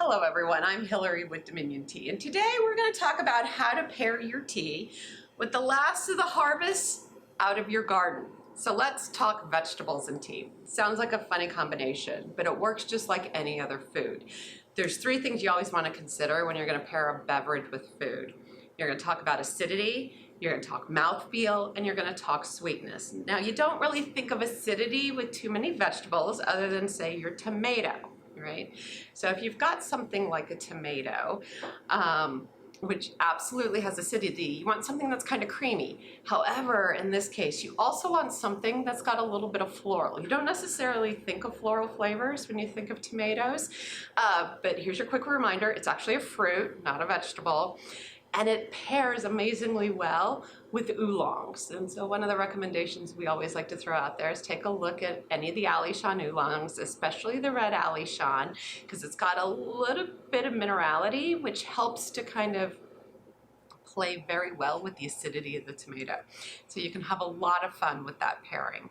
Hello everyone, I'm Hillary with Dominion Tea, and today we're going to talk about how to pair your tea with the last of the harvest out of your garden. So let's talk vegetables and tea. Sounds like a funny combination, but it works just like any other food. There's three things you always want to consider when you're going to pair a beverage with food. You're going to talk about acidity, you're going to talk mouthfeel, and you're going to talk sweetness. Now, you don't really think of acidity with too many vegetables other than, say, your tomato, right? So if you've got something like a tomato, which absolutely has acidity, you want something that's kind of creamy. However, in this case, you also want something that's got a little bit of floral. You don't necessarily think of floral flavors when you think of tomatoes, but here's your quick reminder, it's actually a fruit, not a vegetable. And it pairs amazingly well with oolongs. And so one of the recommendations we always like to throw out there is take a look at any of the Alishan oolongs, especially the red Alishan, because it's got a little bit of minerality, which helps to kind of play very well with the acidity of the tomato. So you can have a lot of fun with that pairing.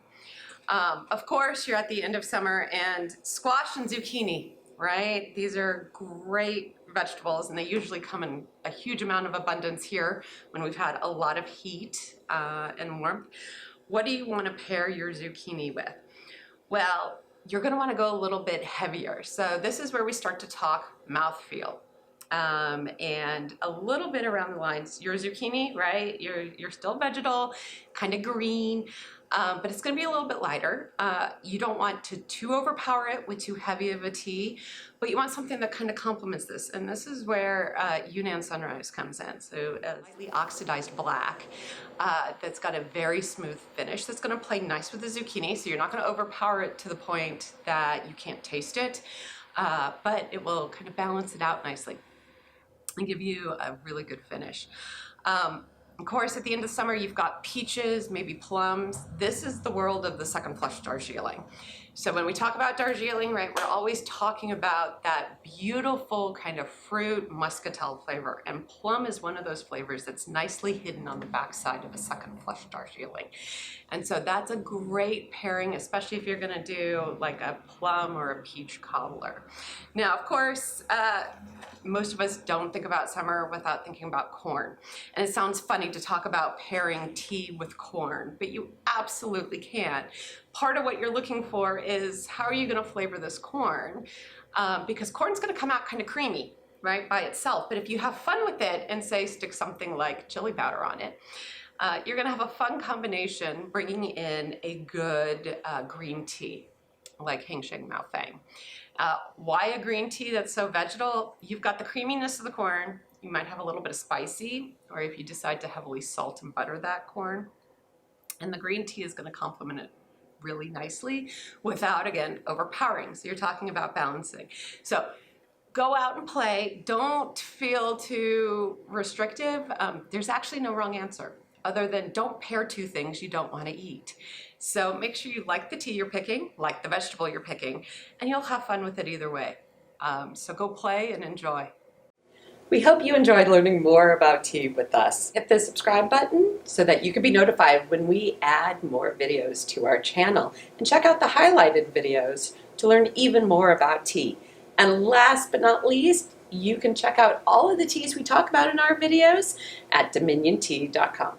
Of course, you're at the end of summer, and squash and zucchini, right? These are great vegetables, and they usually come in a huge amount of abundance here when we've had a lot of heat and warmth. What do you want to pair your zucchini with? Well, you're going to want to go a little bit heavier. So this is where we start to talk mouthfeel. And a little bit around the lines. Your zucchini, right? You're still vegetal, kind of green, but it's going to be a little bit lighter. You don't want to too overpower it with too heavy of a tea, but you want something that kind of complements this. And this is where Yunnan Sunrise comes in. So a lightly oxidized black that's got a very smooth finish that's going to play nice with the zucchini. So you're not going to overpower it to the point that you can't taste it, but it will kind of balance it out nicely and give you a really good finish. Of course, at the end of summer, you've got peaches, maybe plums. This is the world of the second flush Darjeeling. So when we talk about Darjeeling, right, we're always talking about that beautiful kind of fruit muscatel flavor. And plum is one of those flavors that's nicely hidden on the backside of a second flush Darjeeling. And so that's a great pairing, especially if you're gonna do like a plum or a peach cobbler. Now, of course, most of us don't think about summer without thinking about corn. And it sounds funny to talk about pairing tea with corn, but you absolutely can. Part of what you're looking for is how are you going to flavor this corn? Because corn's going to come out kind of creamy, right, by itself. But if you have fun with it and say stick something like chili powder on it, you're going to have a fun combination bringing in a good green tea like Hing Sheng Mao Fang. Why a green tea that's so vegetal? You've got the creaminess of the corn. You might have a little bit of spicy, or if you decide to heavily salt and butter that corn. And the green tea is going to complement it really nicely without, again, overpowering. So you're talking about balancing. So go out and play. Don't feel too restrictive. There's actually no wrong answer other than don't pair two things you don't want to eat. So make sure you like the tea you're picking, like the vegetable you're picking, and you'll have fun with it either way. So go play and enjoy. We hope you enjoyed learning more about tea with us. Hit the subscribe button so that you can be notified when we add more videos to our channel. And check out the highlighted videos to learn even more about tea. And last but not least, you can check out all of the teas we talk about in our videos at dominiontea.com.